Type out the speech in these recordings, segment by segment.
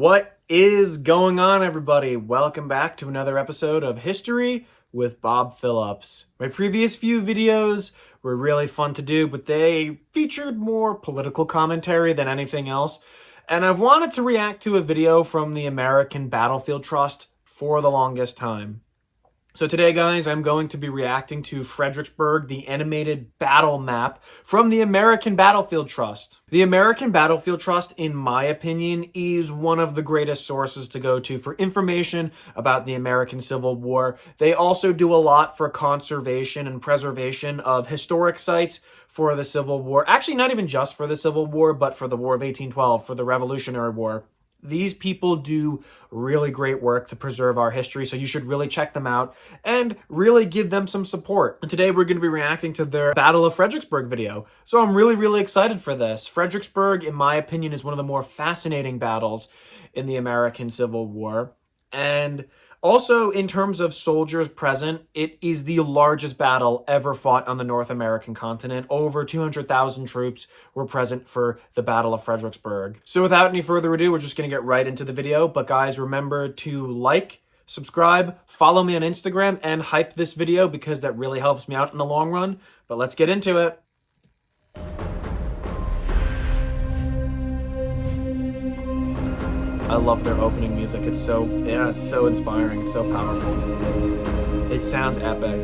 What is going on, everybody? Welcome back to another episode of History with Bob Phillips. My previous few videos were really fun to do, but they featured more political commentary than anything else. And I've wanted to react to a video from the American Battlefield Trust for the longest time. So today, guys, I'm going to be reacting to Fredericksburg, the animated battle map from the American Battlefield Trust. The American Battlefield Trust, in my opinion, is one of the greatest sources to go to for information about the American Civil War. They also do a lot for conservation and preservation of historic sites for the Civil War. Actually, not even just for the Civil War, but for the War of 1812, for the Revolutionary War. These people do really great work to preserve our history, so you should really check them out and really give them some support. And today we're going to be reacting to their Battle of Fredericksburg video, so I'm really excited for this. Fredericksburg, in my opinion, is one of the more fascinating battles in the American Civil War. And also, in terms of soldiers present, it is the largest battle ever fought on the North American continent. Over 200,000 troops were present for the Battle of Fredericksburg. So without any further ado, we're just going to get right into the video. But guys, remember to like, subscribe, follow me on Instagram, and hype this video because that really helps me out in the long run. But let's get into it. I love their opening music. It's so inspiring. It's so powerful. It sounds epic.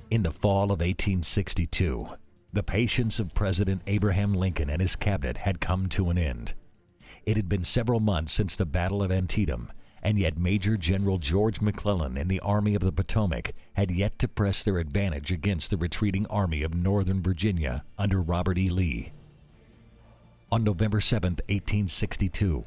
In the fall of 1862, the patience of President Abraham Lincoln and his cabinet had come to an end. It had been several months since the Battle of Antietam, and yet Major General George McClellan and the Army of the Potomac had yet to press their advantage against the retreating Army of Northern Virginia under Robert E. Lee. On November 7, 1862,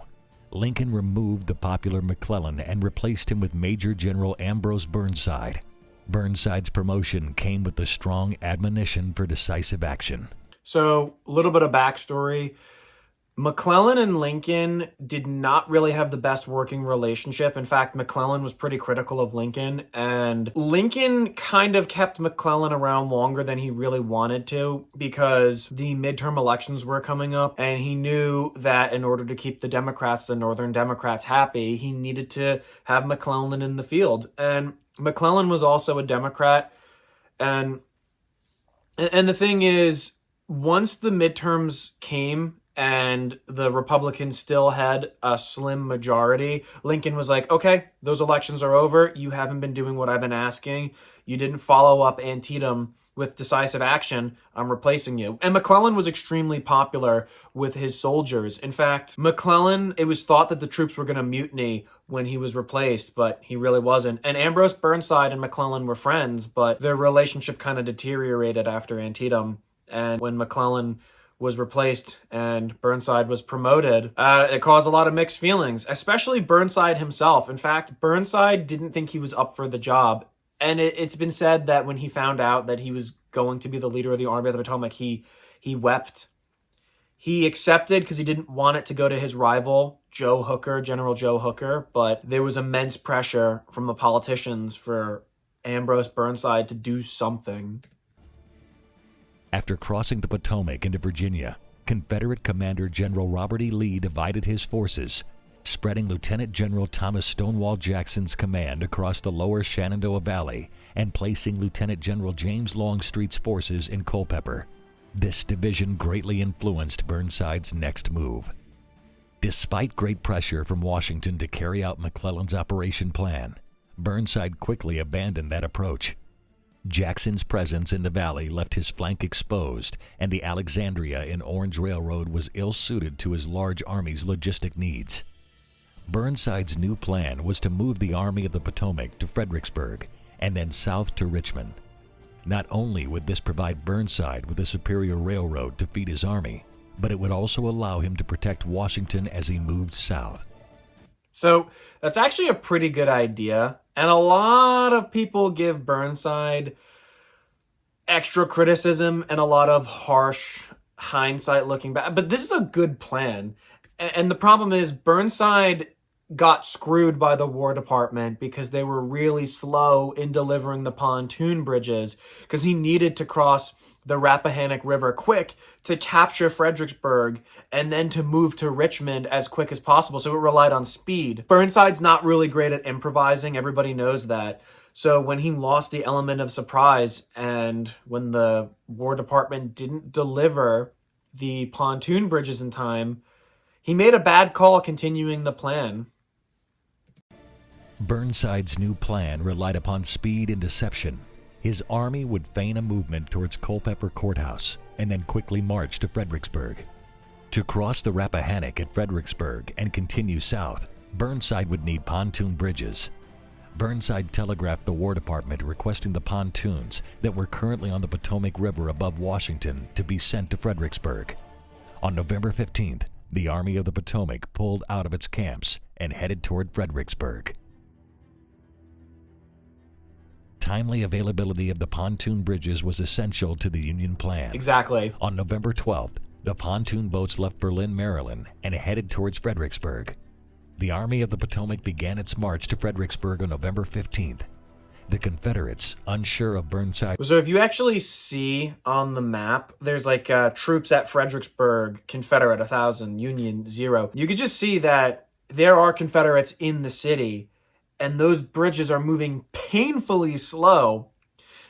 Lincoln removed the popular McClellan and replaced him with Major General Ambrose Burnside. Burnside's promotion came with the strong admonition for decisive action. So, a little bit of backstory. McClellan and Lincoln did not really have the best working relationship. In fact, McClellan was pretty critical of Lincoln, and Lincoln kind of kept McClellan around longer than he really wanted to because the midterm elections were coming up, and he knew that in order to keep the Democrats, the Northern Democrats, happy, he needed to have McClellan in the field. And McClellan was also a Democrat, and the thing is, once the midterms came and the Republicans still had a slim majority, Lincoln was like, okay, those elections are over. You haven't been doing what I've been asking. You didn't follow up Antietam with decisive action. I'm replacing you. And McClellan was extremely popular with his soldiers. In fact, McClellan, it was thought that the troops were going to mutiny when he was replaced, but he really wasn't. And Ambrose Burnside and McClellan were friends, but their relationship kind of deteriorated after Antietam. And when McClellan was replaced and Burnside was promoted, it caused a lot of mixed feelings, especially Burnside himself. In fact, Burnside didn't think he was up for the job. And it's been said that when he found out that he was going to be the leader of the Army of the Potomac, he wept. He accepted because he didn't want it to go to his rival, General Joe Hooker, but there was immense pressure from the politicians for Ambrose Burnside to do something. After crossing the Potomac into Virginia, Confederate Commander General Robert E. Lee divided his forces, spreading Lieutenant General Thomas Stonewall Jackson's command across the lower Shenandoah Valley and placing Lieutenant General James Longstreet's forces in Culpeper. This division greatly influenced Burnside's next move. Despite great pressure from Washington to carry out McClellan's operation plan, Burnside quickly abandoned that approach. Jackson's presence in the valley left his flank exposed, and the Alexandria and Orange Railroad was ill-suited to his large army's logistic needs. Burnside's new plan was to move the Army of the Potomac to Fredericksburg and then south to Richmond. Not only would this provide Burnside with a superior railroad to feed his army, but it would also allow him to protect Washington as he moved south. So that's actually a pretty good idea. And a lot of people give Burnside extra criticism and a lot of harsh hindsight looking back. But this is a good plan. And the problem is Burnside got screwed by the War Department because they were really slow in delivering the pontoon bridges, because he needed to cross the Rappahannock River quick to capture Fredericksburg and then to move to Richmond as quick as possible. So it relied on speed. Burnside's not really great at improvising. Everybody knows that. So when he lost the element of surprise and when the War Department didn't deliver the pontoon bridges in time, he made a bad call continuing the plan. Burnside's new plan relied upon speed and deception. His army would feign a movement towards Culpeper Courthouse and then quickly march to Fredericksburg. To cross the Rappahannock at Fredericksburg and continue south, Burnside would need pontoon bridges. Burnside telegraphed the War Department requesting the pontoons that were currently on the Potomac River above Washington to be sent to Fredericksburg. On November 15th, the Army of the Potomac pulled out of its camps and headed toward Fredericksburg. Timely availability of the pontoon bridges was essential to the Union plan. Exactly. On November 12th, the pontoon boats left Berlin, Maryland, and headed towards Fredericksburg. The Army of the Potomac began its march to Fredericksburg on November 15th. The Confederates, unsure of Burnside... So if you actually see on the map, there's like troops at Fredericksburg, Confederate 1,000, Union 0. You could just see that there are Confederates in the city, and those bridges are moving painfully slow.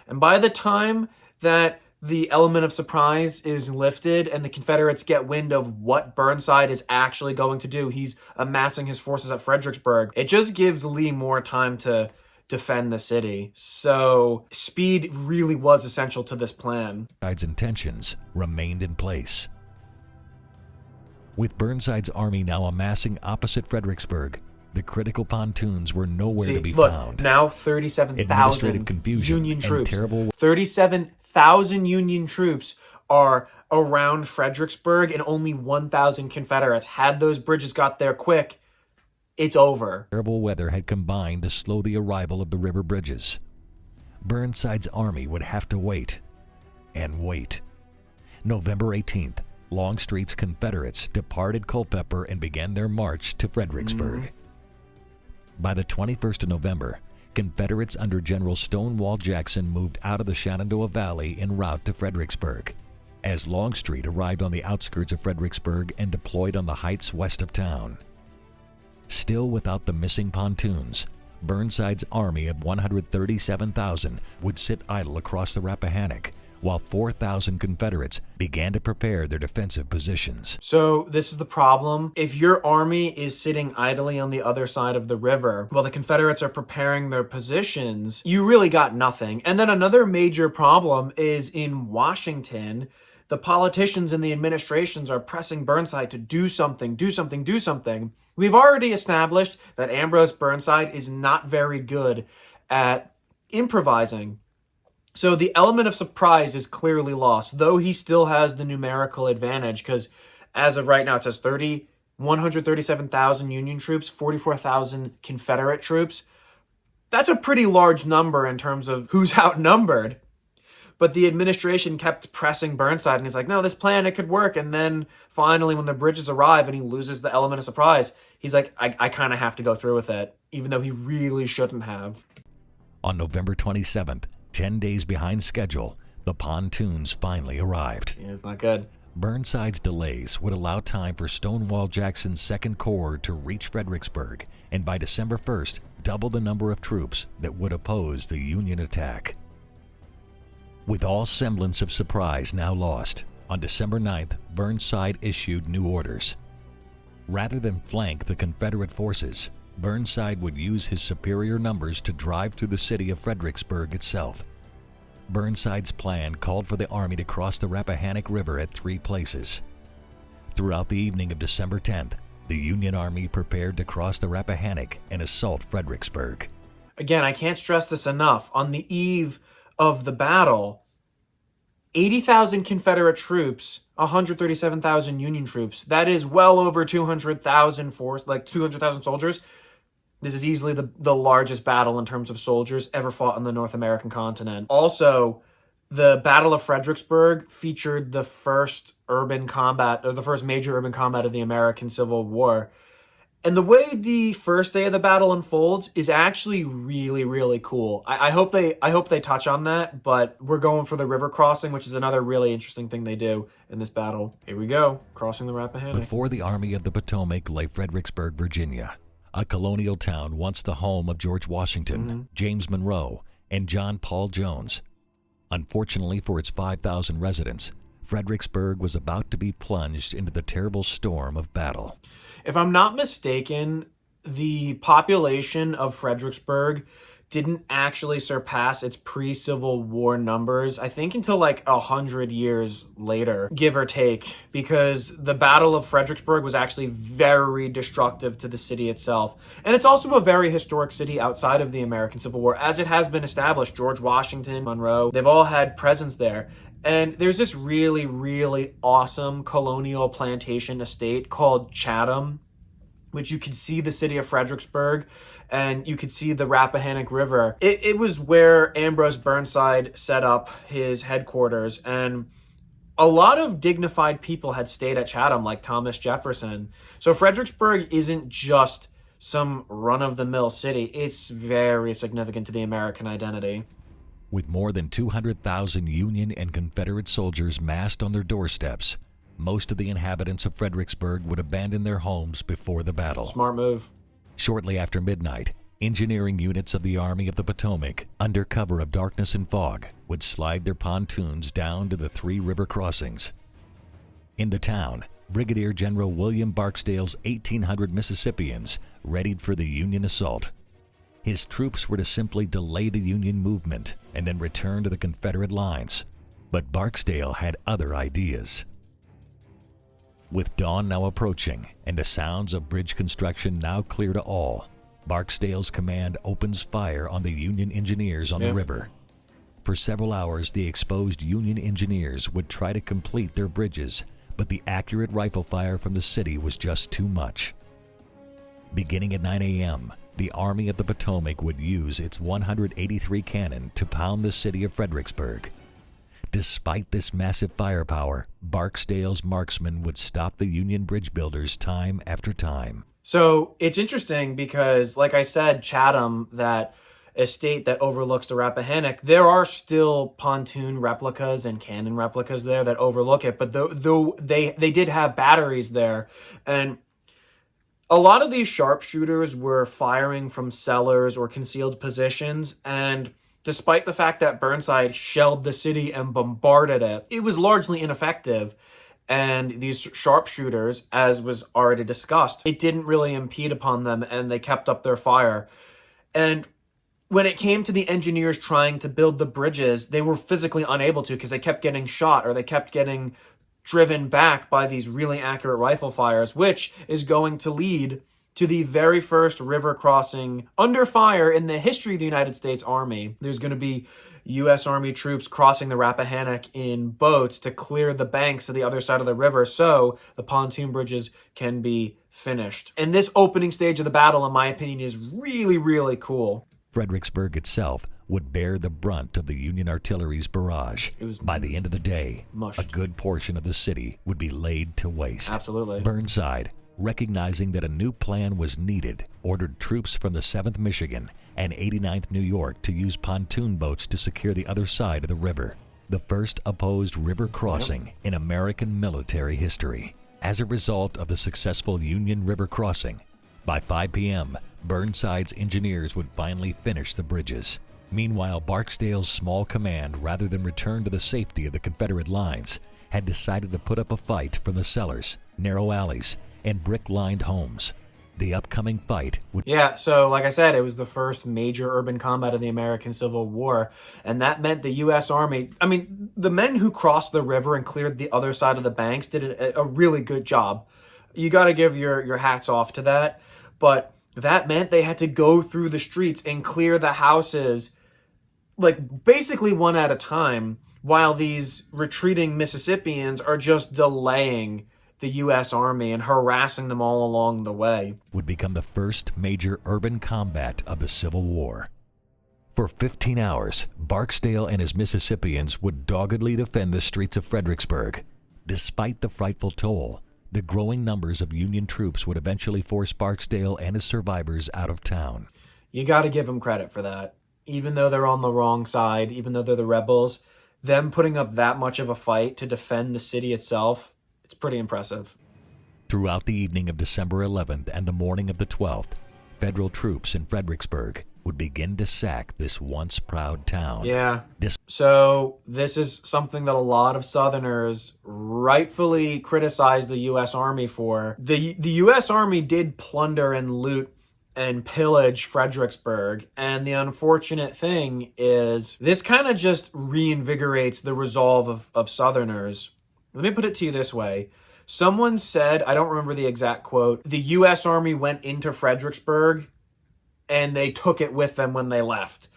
And by the time that the element of surprise is lifted and the Confederates get wind of what Burnside is actually going to do, he's amassing his forces at Fredericksburg, it just gives Lee more time to defend the city. So speed really was essential to this plan. Burnside's intentions remained in place. With Burnside's army now amassing opposite Fredericksburg, the critical pontoons were nowhere to be found. Now 37,000 Union troops. 37,000 Union troops are around Fredericksburg and only 1,000 Confederates. Had those bridges got there quick, it's over. Terrible weather had combined to slow the arrival of the river bridges. Burnside's army would have to wait and wait. November 18th, Longstreet's Confederates departed Culpeper and began their march to Fredericksburg. By the 21st of November, Confederates under General Stonewall Jackson moved out of the Shenandoah Valley en route to Fredericksburg, as Longstreet arrived on the outskirts of Fredericksburg and deployed on the heights west of town. Still without the missing pontoons, Burnside's army of 137,000 would sit idle across the Rappahannock, while 4,000 Confederates began to prepare their defensive positions. So this is the problem. If your army is sitting idly on the other side of the river while the Confederates are preparing their positions, you really got nothing. And then another major problem is in Washington, the politicians and the administrations are pressing Burnside to do something, do something, do something. We've already established that Ambrose Burnside is not very good at improvising. So the element of surprise is clearly lost, though he still has the numerical advantage, because as of right now, it says 137,000 Union troops, 44,000 Confederate troops. That's a pretty large number in terms of who's outnumbered. But the administration kept pressing Burnside, and he's like, no, this plan, it could work. And then finally, when the bridges arrive and he loses the element of surprise, he's like, I kind of have to go through with it, even though he really shouldn't have. On November 27th, 10 days behind schedule, the pontoons finally arrived. Yeah, it's not good. Burnside's delays would allow time for Stonewall Jackson's Second Corps to reach Fredericksburg, and by December 1st, double the number of troops that would oppose the Union attack. With all semblance of surprise now lost, on December 9th, Burnside issued new orders. Rather than flank the Confederate forces, Burnside would use his superior numbers to drive through the city of Fredericksburg itself. Burnside's plan called for the army to cross the Rappahannock River at 3 places. Throughout the evening of December 10th, the Union Army prepared to cross the Rappahannock and assault Fredericksburg. Again, I can't stress this enough. On the eve of the battle, 80,000 Confederate troops, 137,000 Union troops. That is well over 200,000 soldiers. This is easily the largest battle in terms of soldiers ever fought on the North American continent. Also, the Battle of Fredericksburg featured the first urban combat, or the first major urban combat of the American Civil War. And the way the first day of the battle unfolds is actually really, really cool. I hope they touch on that, but we're going for the river crossing, which is another really interesting thing they do in this battle. Here we go, crossing the Rappahannock. Before the Army of the Potomac lay Fredericksburg, Virginia, a colonial town once the home of George Washington, James Monroe, and John Paul Jones. Unfortunately for its 5,000 residents, Fredericksburg was about to be plunged into the terrible storm of battle. If I'm not mistaken, the population of Fredericksburg didn't actually surpass its pre-Civil War numbers, I think until like 100 years later, give or take, because the Battle of Fredericksburg was actually very destructive to the city itself. And it's also a very historic city outside of the American Civil War. As it has been established, George Washington, Monroe, they've all had presence there. And there's this really, really awesome colonial plantation estate called Chatham, which you could see the city of Fredericksburg and you could see the Rappahannock River. It was where Ambrose Burnside set up his headquarters, and a lot of dignified people had stayed at Chatham, like Thomas Jefferson. So Fredericksburg isn't just some run-of-the-mill city. It's very significant to the American identity. With more than 200,000 Union and Confederate soldiers massed on their doorsteps, most of the inhabitants of Fredericksburg would abandon their homes before the battle. Smart move. Shortly after midnight, engineering units of the Army of the Potomac, under cover of darkness and fog, would slide their pontoons down to the three river crossings. In the town, Brigadier General William Barksdale's 1,800 Mississippians readied for the Union assault. His troops were to simply delay the Union movement and then return to the Confederate lines. But Barksdale had other ideas. With dawn now approaching and the sounds of bridge construction now clear to all, Barksdale's command opens fire on the Union engineers on the river. For several hours, the exposed Union engineers would try to complete their bridges, but the accurate rifle fire from the city was just too much. Beginning at 9 a.m., the Army of the Potomac would use its 183 cannon to pound the city of Fredericksburg. Despite this massive firepower, Barksdale's marksmen would stop the Union bridge builders time after time. So it's interesting because, like I said, Chatham, that estate that overlooks the Rappahannock, there are still pontoon replicas and cannon replicas there that overlook it, but though they did have batteries there, and a lot of these sharpshooters were firing from cellars or concealed positions, and despite the fact that Burnside shelled the city and bombarded it, it was largely ineffective. And these sharpshooters, as was already discussed, it didn't really impede upon them, and they kept up their fire. And when it came to the engineers trying to build the bridges, they were physically unable to because they kept getting shot or they kept getting driven back by these really accurate rifle fires, which is going to lead to the very first river crossing under fire in the history of the United States Army. There's going to be U.S. Army troops crossing the Rappahannock in boats to clear the banks to the other side of the river so the pontoon bridges can be finished. And this opening stage of the battle, in my opinion, is really, really cool. Fredericksburg itself would bear the brunt of the Union artillery's barrage. By the end of the day, a good portion of the city would be laid to waste. Absolutely. Burnside, recognizing that a new plan was needed, ordered troops from the 7th Michigan and 89th New York to use pontoon boats to secure the other side of the river, the first opposed river crossing in American military history. As a result of the successful Union River crossing, by 5 p.m., Burnside's engineers would finally finish the bridges. Meanwhile, Barksdale's small command, rather than return to the safety of the Confederate lines, had decided to put up a fight from the cellars, narrow alleys, and brick-lined homes. The upcoming fight would... Yeah, so like I said, it was the first major urban combat of the American Civil War, and that meant the U.S. Army... I mean, the men who crossed the river and cleared the other side of the banks did a really good job. You got to give your hats off to that, but that meant they had to go through the streets and clear the houses, like basically one at a time, while these retreating Mississippians are just delaying the U.S. Army and harassing them all along the way. Would become the first major urban combat of the Civil War. For 15 hours, Barksdale and his Mississippians would doggedly defend the streets of Fredericksburg. Despite the frightful toll, The growing numbers of Union troops would eventually force Barksdale and his survivors out of town. You got to give them credit for that. Even though they're on the wrong side, even though they're the rebels, them putting up that much of a fight to defend the city itself, it's pretty impressive. Throughout the evening of December 11th and the morning of the 12th, Federal troops in Fredericksburg would begin to sack this once proud town. Yeah. So this is something that a lot of Southerners rightfully criticize the U.S. Army for. The U.S. Army did plunder and loot and pillage Fredericksburg, and the unfortunate thing is this kind of just reinvigorates the resolve of Southerners. Let me put it to you this way. Someone said, I don't remember the exact quote, the U.S. Army went into Fredericksburg and they took it with them when they left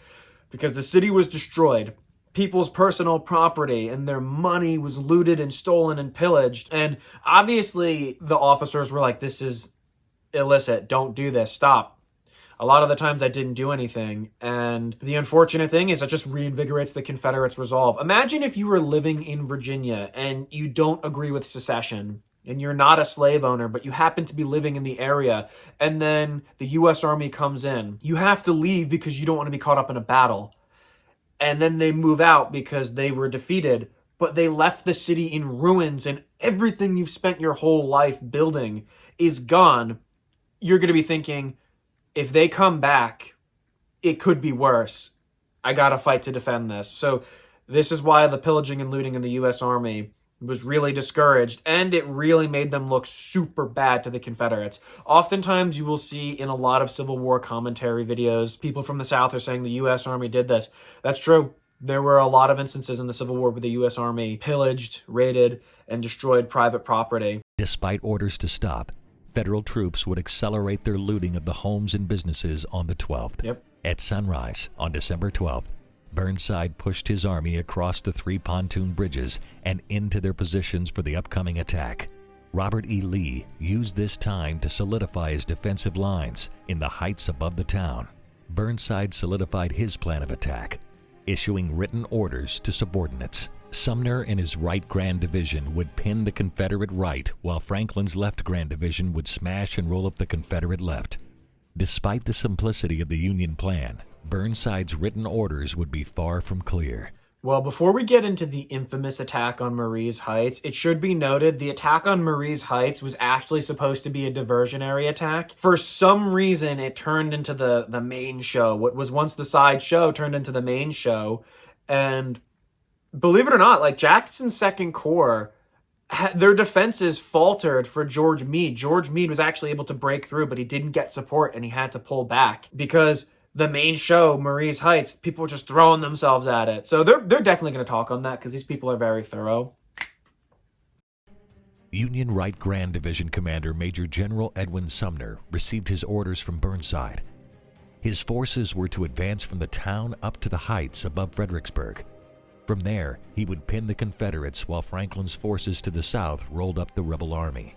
because the city was destroyed. People's personal property and their money was looted and stolen and pillaged. And obviously the officers were like, this is illicit. Don't do this. Stop. A lot of the times I didn't do anything. And the unfortunate thing is it just reinvigorates the Confederates' resolve. Imagine if you were living in Virginia and you don't agree with secession and you're not a slave owner, but you happen to be living in the area, and then the U.S. Army comes in. You have to leave because you don't want to be caught up in a battle. And then they move out because they were defeated, but they left the city in ruins and everything you've spent your whole life building is gone. You're going to be thinking, if they come back, it could be worse. I got to fight to defend this. So this is why the pillaging and looting in the U.S. Army was really discouraged, and it really made them look super bad to the Confederates. Oftentimes, you will see in a lot of Civil War commentary videos, people from the South are saying the U.S. Army did this. That's true. There were a lot of instances in the Civil War where the U.S. Army pillaged, raided, and destroyed private property. Despite orders to stop, Federal troops would accelerate their looting of the homes and businesses on the 12th. Yep. At sunrise on December 12th, Burnside pushed his army across the 3 pontoon bridges and into their positions for the upcoming attack. Robert E. Lee used this time to solidify his defensive lines in the heights above the town. Burnside solidified his plan of attack, issuing written orders to subordinates. Sumner and his right Grand Division would pin the Confederate right, while Franklin's left Grand Division would smash and roll up the Confederate left. Despite the simplicity of the Union plan, Burnside's written orders would be far from clear. Well, before we get into the infamous attack on Marye's Heights, it should be noted the attack on Marye's Heights was actually supposed to be a diversionary attack. For some reason, it turned into the main show. What was once the side show turned into the main show. And believe it or not, like Jackson's Second Corps, their defenses faltered for George Meade. George Meade was actually able to break through, but he didn't get support and he had to pull back because the main show, Marye's Heights, people were just throwing themselves at it. So they're definitely going to talk on that because these people are very thorough. Union Right Grand Division Commander Major General Edwin Sumner received his orders from Burnside. His forces were to advance from the town up to the heights above Fredericksburg. From there, he would pin the Confederates while Franklin's forces to the south rolled up the rebel army.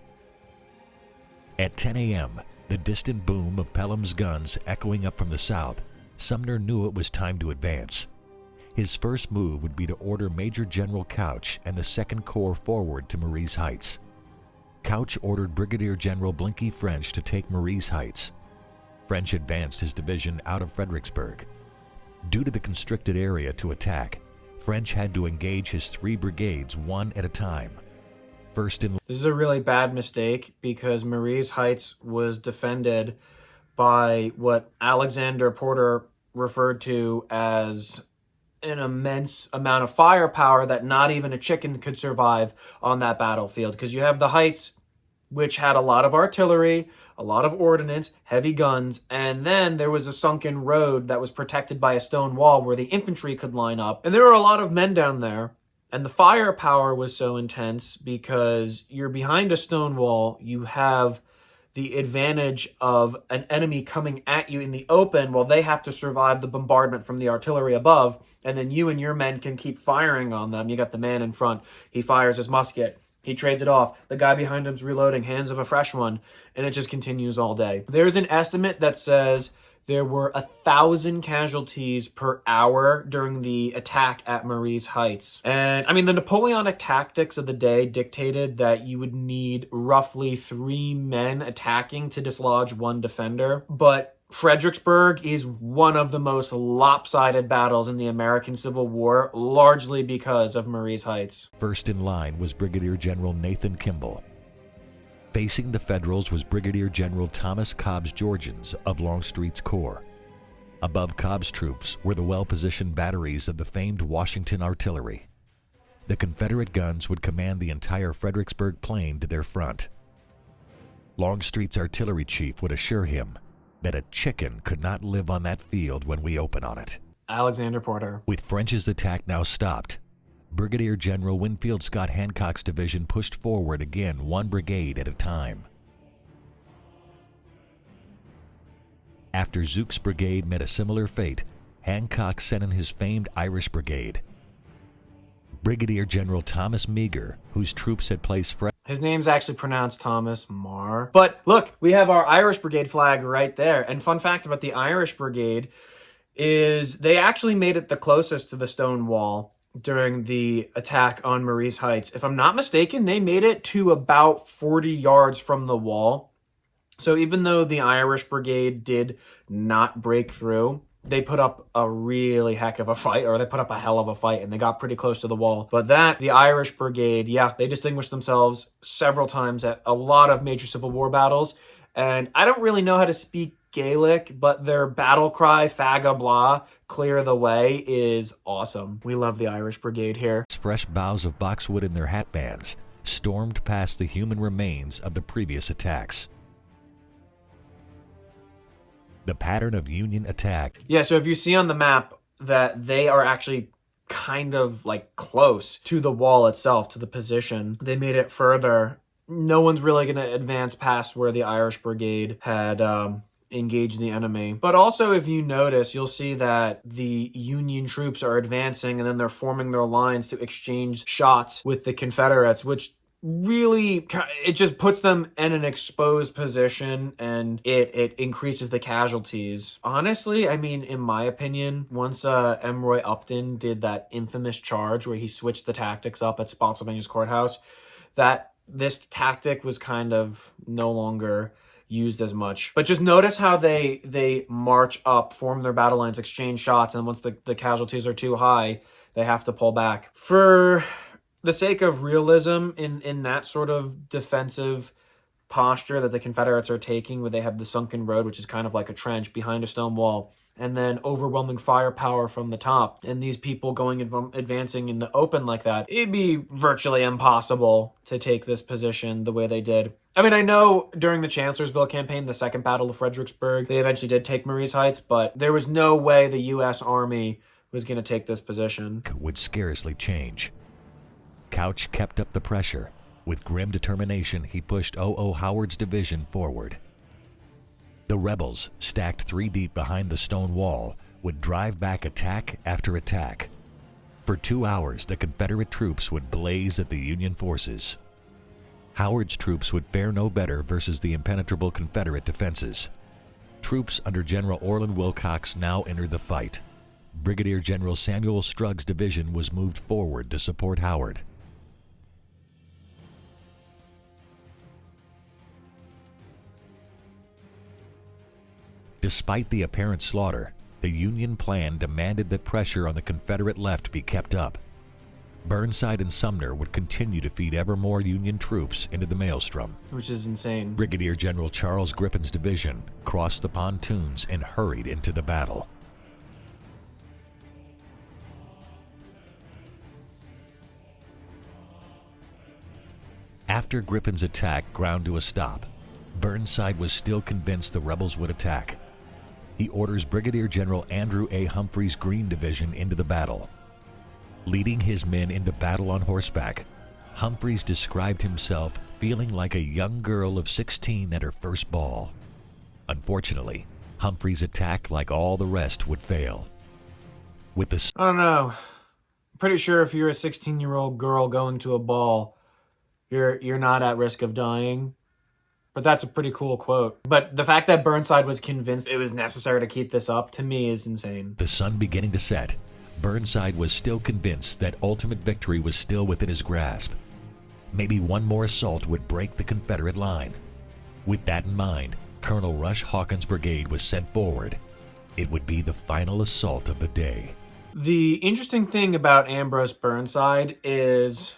At 10 a.m., the distant boom of Pelham's guns echoing up from the south, Sumner knew it was time to advance. His first move would be to order Major General Couch and the 2nd Corps forward to Marye's Heights. Couch ordered Brigadier General Blinky French to take Marye's Heights. French advanced his division out of Fredericksburg. Due to the constricted area to attack, French had to engage his 3 brigades one at a time. This is a really bad mistake because Marye's Heights was defended by what Alexander Porter referred to as an immense amount of firepower that not even a chicken could survive on that battlefield. Because you have the Heights, which had a lot of artillery, a lot of ordnance, heavy guns, and then there was a sunken road that was protected by a stone wall where the infantry could line up. And there were a lot of men down there. And the firepower was so intense because you're behind a stone wall. You have the advantage of an enemy coming at you in the open while they have to survive the bombardment from the artillery above. And then you and your men can keep firing on them. You got the man in front. He fires his musket. He trades it off. The guy behind him's reloading, hands of a fresh one. And it just continues all day. There's an estimate that says there were 1,000 casualties per hour during the attack at Marie's Heights. And I mean, the Napoleonic tactics of the day dictated that you would need roughly 3 men attacking to dislodge 1 defender. But Fredericksburg is one of the most lopsided battles in the American Civil War, largely because of Marie's Heights. First in line was Brigadier General Nathan Kimball. Facing the Federals was Brigadier General Thomas Cobb's Georgians of Longstreet's Corps. Above Cobb's troops were the well-positioned batteries of the famed Washington artillery. The Confederate guns would command the entire Fredericksburg plain to their front. Longstreet's artillery chief would assure him that a chicken could not live on that field when we open on it. Alexander Porter. With French's attack now stopped, Brigadier General Winfield Scott Hancock's division pushed forward again 1 brigade at a time. After Zook's brigade met a similar fate, Hancock sent in his famed Irish Brigade. Brigadier General Thomas Meagher, whose troops had placed his name's actually pronounced Thomas Marr. But look, we have our Irish Brigade flag right there. And fun fact about the Irish Brigade is they actually made it the closest to the stone wall during the attack on Marie's Heights. If I'm not mistaken, they made it to about 40 yards from the wall. So even though the Irish Brigade did not break through, they put up a really heck of a fight, or they put up a hell of a fight, and they got pretty close to the wall. But the Irish Brigade, yeah, they distinguished themselves several times at a lot of major Civil War battles. And I don't really know how to speak Gaelic, but their battle cry, Faga Blah, clear the way, is awesome. We love the Irish Brigade here. Fresh boughs of boxwood in their hatbands stormed past the human remains of the previous attacks. The pattern of Union attack. Yeah, so if you see on the map that they are actually kind of like close to the wall itself, to the position, they made it further. No one's really going to advance past where the Irish Brigade had engaged the enemy. But also, if you notice, you'll see that the Union troops are advancing and then they're forming their lines to exchange shots with the Confederates, which really, it just puts them in an exposed position, and it increases the casualties. Honestly, I mean, in my opinion, once M. Roy Upton did that infamous charge where he switched the tactics up at Spotsylvania's courthouse, that this tactic was kind of no longer used as much. But just notice how they march up, form their battle lines, exchange shots, and once the casualties are too high, they have to pull back. For the sake of realism in that sort of defensive posture that the Confederates are taking, where they have the sunken road, which is kind of like a trench behind a stone wall, and then overwhelming firepower from the top, and these people advancing in the open like that, it'd be virtually impossible to take this position the way they did. I mean, I know during the Chancellorsville campaign, the Second Battle of Fredericksburg, they eventually did take Marie's Heights, but there was no way the U.S. Army was going to take this position. Would scarcely change. Couch kept up the pressure. With grim determination, he pushed O.O. Howard's division forward. The rebels, stacked 3 deep behind the stone wall, would drive back attack after attack. For 2 hours, the Confederate troops would blaze at the Union forces. Howard's troops would fare no better versus the impenetrable Confederate defenses. Troops under General Orland Wilcox now entered the fight. Brigadier General Samuel Strugg's division was moved forward to support Howard. Despite the apparent slaughter, the Union plan demanded that pressure on the Confederate left be kept up. Burnside and Sumner would continue to feed ever more Union troops into the maelstrom. Which is insane. Brigadier Brigadier General Charles Griffin's division crossed the pontoons and hurried into the battle. After Griffin's attack ground to a stop, Burnside was still convinced the rebels would attack. He orders Brigadier General Andrew A. Humphreys' Green Division into the battle. Leading his men into battle on horseback, Humphreys described himself feeling like a young girl of 16 at her first ball. Unfortunately, Humphreys' attack, like all the rest, would fail. With the I don't know. I'm pretty sure if you're a 16-year-old girl going to a ball, you're not at risk of dying. But that's a pretty cool quote. But the fact that Burnside was convinced it was necessary to keep this up, to me, is insane. The sun beginning to set, Burnside was still convinced that ultimate victory was still within his grasp. Maybe one more assault would break the Confederate line. With that in mind, Colonel Rush Hawkins' brigade was sent forward. It would be the final assault of the day. The interesting thing about Ambrose Burnside is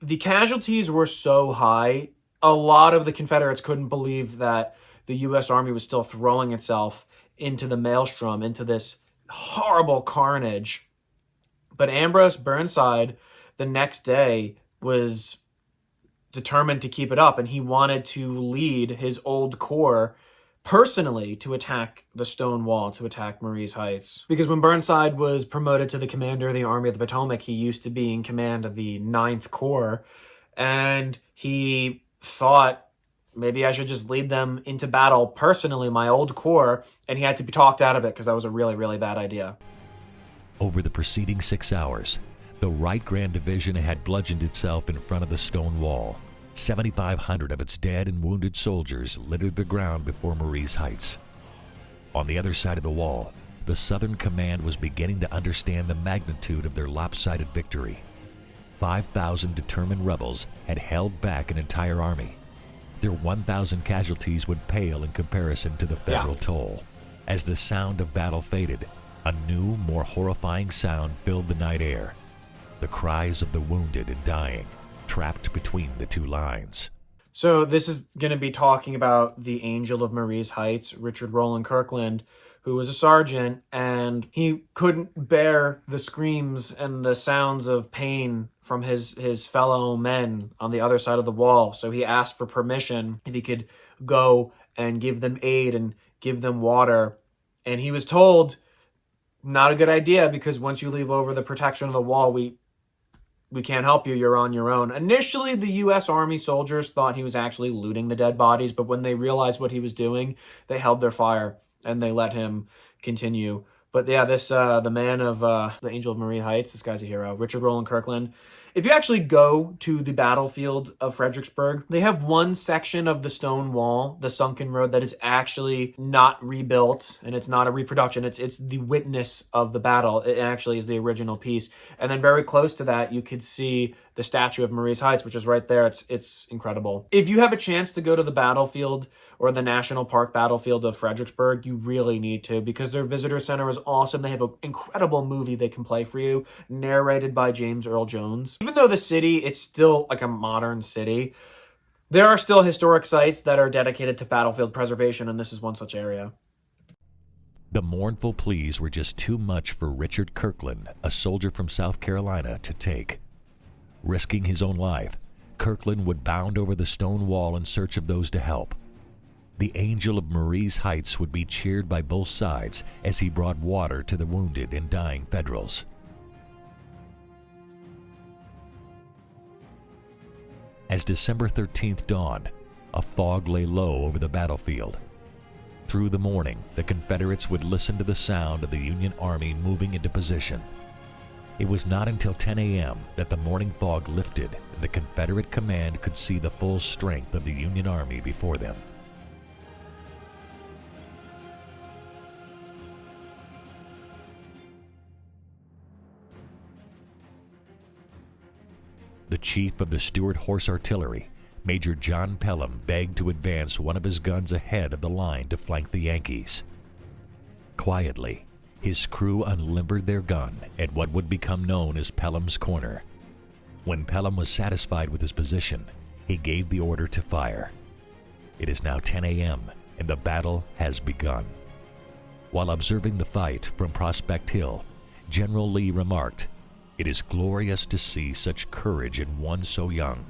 the casualties were so high, a lot of the Confederates couldn't believe that the U.S. Army was still throwing itself into the maelstrom, into this horrible carnage. But Ambrose Burnside, the next day, was determined to keep it up, and he wanted to lead his old corps personally to attack the stone wall, to attack Marye's Heights. Because when Burnside was promoted to the commander of the Army of the Potomac, he used to be in command of the 9th Corps, and he thought, maybe I should just lead them into battle personally, my old corps, and he had to be talked out of it because that was a really, really bad idea. Over the preceding 6 hours, the Right Grand Division had bludgeoned itself in front of the stone wall. 7,500 of its dead and wounded soldiers littered the ground before Marye's Heights. On the other side of the wall, the Southern Command was beginning to understand the magnitude of their lopsided victory. 5,000 determined rebels had held back an entire army. Their 1,000 casualties would pale in comparison to the federal toll. As the sound of battle faded, a new, more horrifying sound filled the night air. The cries of the wounded and dying, trapped between the two lines. So this is going to be talking about the Angel of Marye's Heights, Richard Rowland Kirkland, who was a sergeant, and he couldn't bear the screams and the sounds of pain from his fellow men on the other side of the wall. So he asked for permission if he could go and give them aid and give them water. And he was told, not a good idea, because once you leave over the protection of the wall, we can't help you. You're on your own. Initially, the U.S. Army soldiers thought he was actually looting the dead bodies, but when they realized what he was doing, they held their fire and they let him continue. But yeah, this the man of the Angel of Marye's Heights, this guy's a hero, Richard Rowland Kirkland. If you actually go to the battlefield of Fredericksburg, they have one section of the stone wall, the sunken road, that is actually not rebuilt, and it's not a reproduction. It's the witness of the battle. It actually is the original piece. And then very close to that, you could see the statue of Marye's Heights, which is right there. It's incredible. If you have a chance to go to the battlefield or the National Park battlefield of Fredericksburg, you really need to, because their visitor center is awesome. They have an incredible movie they can play for you, narrated by James Earl Jones. Even though the city, it's still like a modern city, there are still historic sites that are dedicated to battlefield preservation, and this is one such area. The mournful pleas were just too much for Richard Kirkland, a soldier from South Carolina, to take. Risking his own life, Kirkland would bound over the stone wall in search of those to help. The Angel of Marye's Heights would be cheered by both sides as he brought water to the wounded and dying Federals. As December 13th dawned, a fog lay low over the battlefield. Through the morning, the Confederates would listen to the sound of the Union Army moving into position. It was not until 10 a.m. that the morning fog lifted and the Confederate command could see the full strength of the Union Army before them. The chief of the Stuart Horse Artillery, Major John Pelham, begged to advance one of his guns ahead of the line to flank the Yankees. Quietly, his crew unlimbered their gun at what would become known as Pelham's Corner. When Pelham was satisfied with his position, he gave the order to fire. It is now 10 a.m. and the battle has begun. While observing the fight from Prospect Hill, General Lee remarked, "It is glorious to see such courage in one so young."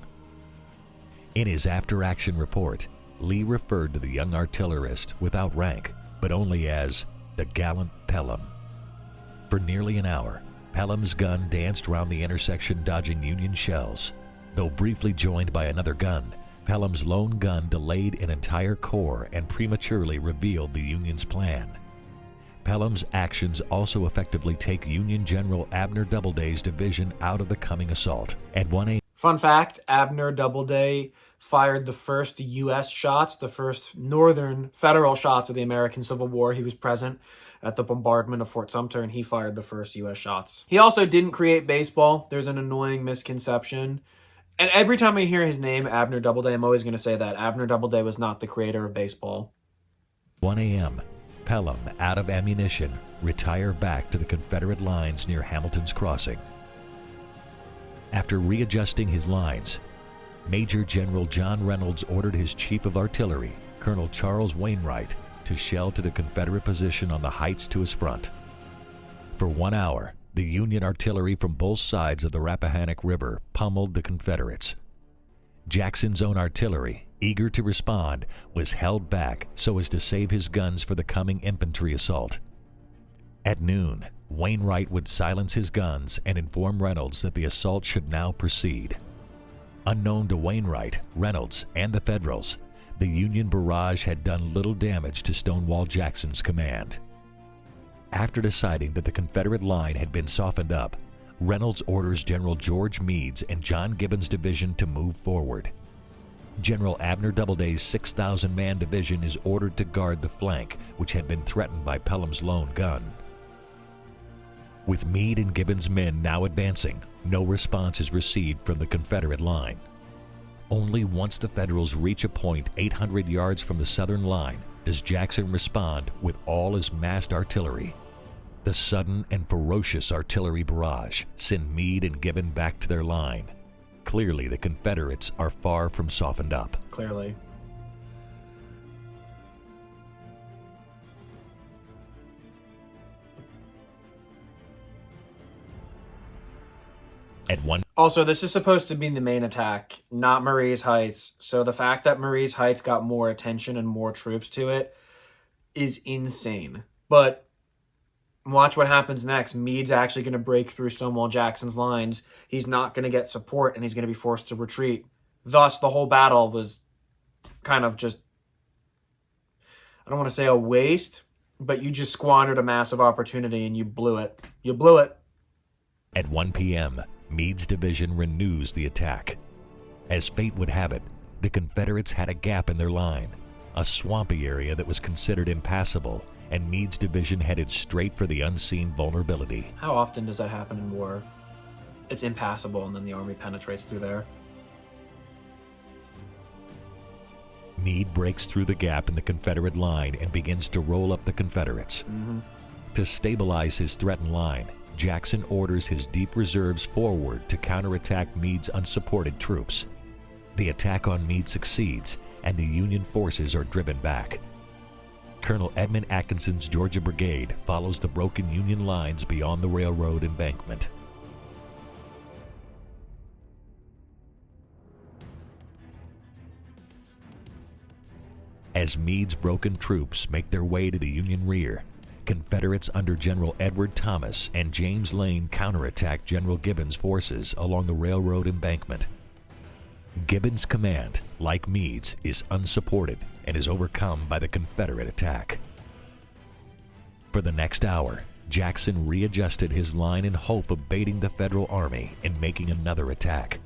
In his after-action report, Lee referred to the young artillerist without rank, but only as the gallant Pelham. For nearly an hour, Pelham's gun danced round the intersection dodging Union shells. Though briefly joined by another gun, Pelham's lone gun delayed an entire corps and prematurely revealed the Union's plan. Pelham's actions also effectively take Union General Abner Doubleday's division out of the coming assault. At 1 a.m. Fun fact, Abner Doubleday fired the first U.S. shots, the first Northern federal shots of the American Civil War. He was present at the bombardment of Fort Sumter, and he fired the first U.S. shots. He also didn't create baseball. There's an annoying misconception. And every time I hear his name, Abner Doubleday, I'm always going to say that. Abner Doubleday was not the creator of baseball. 1 a.m., Pelham, out of ammunition, retire back to the Confederate lines near Hamilton's Crossing. After readjusting his lines, Major General John Reynolds ordered his Chief of Artillery, Colonel Charles Wainwright, to shell to the Confederate position on the heights to his front. For 1 hour, the Union artillery from both sides of the Rappahannock River pummeled the Confederates. Jackson's own artillery, eager to respond, was held back so as to save his guns for the coming infantry assault. At noon, Wainwright would silence his guns and inform Reynolds that the assault should now proceed. Unknown to Wainwright, Reynolds, and the Federals, the Union barrage had done little damage to Stonewall Jackson's command. After deciding that the Confederate line had been softened up, Reynolds orders General George Meade's and John Gibbon's division to move forward. General Abner Doubleday's 6,000-man division is ordered to guard the flank, which had been threatened by Pelham's lone gun. With Meade and Gibbon's men now advancing, no response is received from the Confederate line. Only once the Federals reach a point 800 yards from the southern line does Jackson respond with all his massed artillery. The sudden and ferocious artillery barrage send Meade and Gibbon back to their line. Clearly, the Confederates are far from softened up. Clearly. Also, this is supposed to be the main attack, not Marie's Heights. So the fact that Marie's Heights got more attention and more troops to it is insane. But watch what happens next. Meade's actually going to break through Stonewall Jackson's lines. He's not going to get support, and he's going to be forced to retreat. Thus, the whole battle was kind of just, I don't want to say a waste, but you just squandered a massive opportunity and you blew it. You blew it. At 1 p.m., Meade's division renews the attack. As fate would have it, the Confederates had a gap in their line, a swampy area that was considered impassable, and Meade's division headed straight for the unseen vulnerability. How often does that happen in war? It's impassable and then the army penetrates through there. Meade breaks through the gap in the Confederate line and begins to roll up the Confederates. To stabilize his threatened line, Jackson orders his deep reserves forward to counterattack Meade's unsupported troops. The attack on Meade succeeds, and the Union forces are driven back. Colonel Edmund Atkinson's Georgia Brigade follows the broken Union lines beyond the railroad embankment. As Meade's broken troops make their way to the Union rear, Confederates under General Edward Thomas and James Lane counterattack General Gibbon's forces along the railroad embankment. Gibbon's command, like Meade's, is unsupported and is overcome by the Confederate attack. For the next hour, Jackson readjusted his line in hope of baiting the Federal Army and making another attack.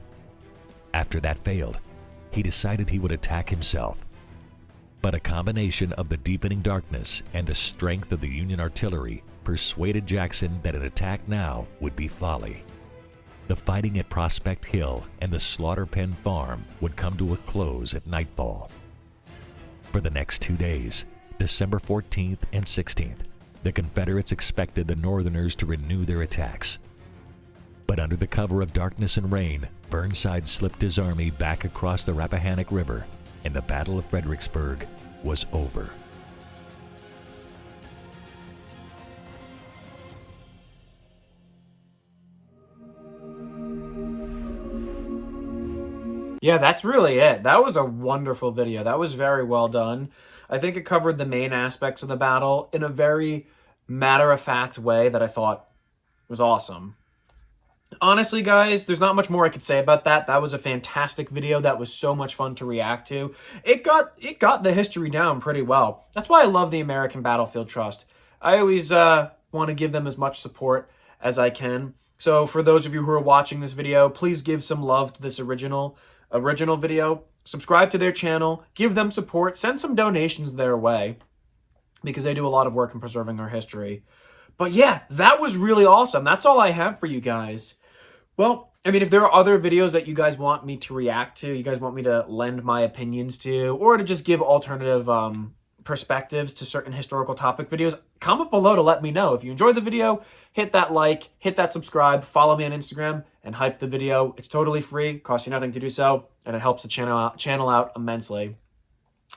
After that failed, he decided he would attack himself. But a combination of the deepening darkness and the strength of the Union artillery persuaded Jackson that an attack now would be folly. The fighting at Prospect Hill and the Slaughter Pen Farm would come to a close at nightfall. For the next 2 days, December 14th and 16th, the Confederates expected the Northerners to renew their attacks. But under the cover of darkness and rain, Burnside slipped his army back across the Rappahannock River, and the Battle of Fredericksburg was over. Yeah, that's really it. That was a wonderful video. That was very well done. I think it covered the main aspects of the battle in a very matter-of-fact way that I thought was awesome. Honestly, guys, there's not much more I could say about that. That was a fantastic video. That was so much fun to react to. It got the history down pretty well. That's why I love the American Battlefield Trust. I always want to give them as much support as I can. So for those of you who are watching this video, please give some love to this original video. Subscribe to their channel, give them support, send some donations their way, because they do a lot of work in preserving our history. But yeah, that was really awesome. That's all I have for you guys. Well, I mean, if there are other videos that you guys want me to react to, you guys want me to lend my opinions to, or to just give alternative perspectives to certain historical topic videos, comment below to let me know. If you enjoyed the video, hit that like, hit that subscribe, follow me on Instagram, and hype the video. It's totally free, costs you nothing to do so, and it helps the channel out immensely.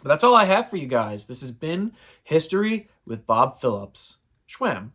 But that's all I have for you guys. This has been History with Bob Phillips. Schwam.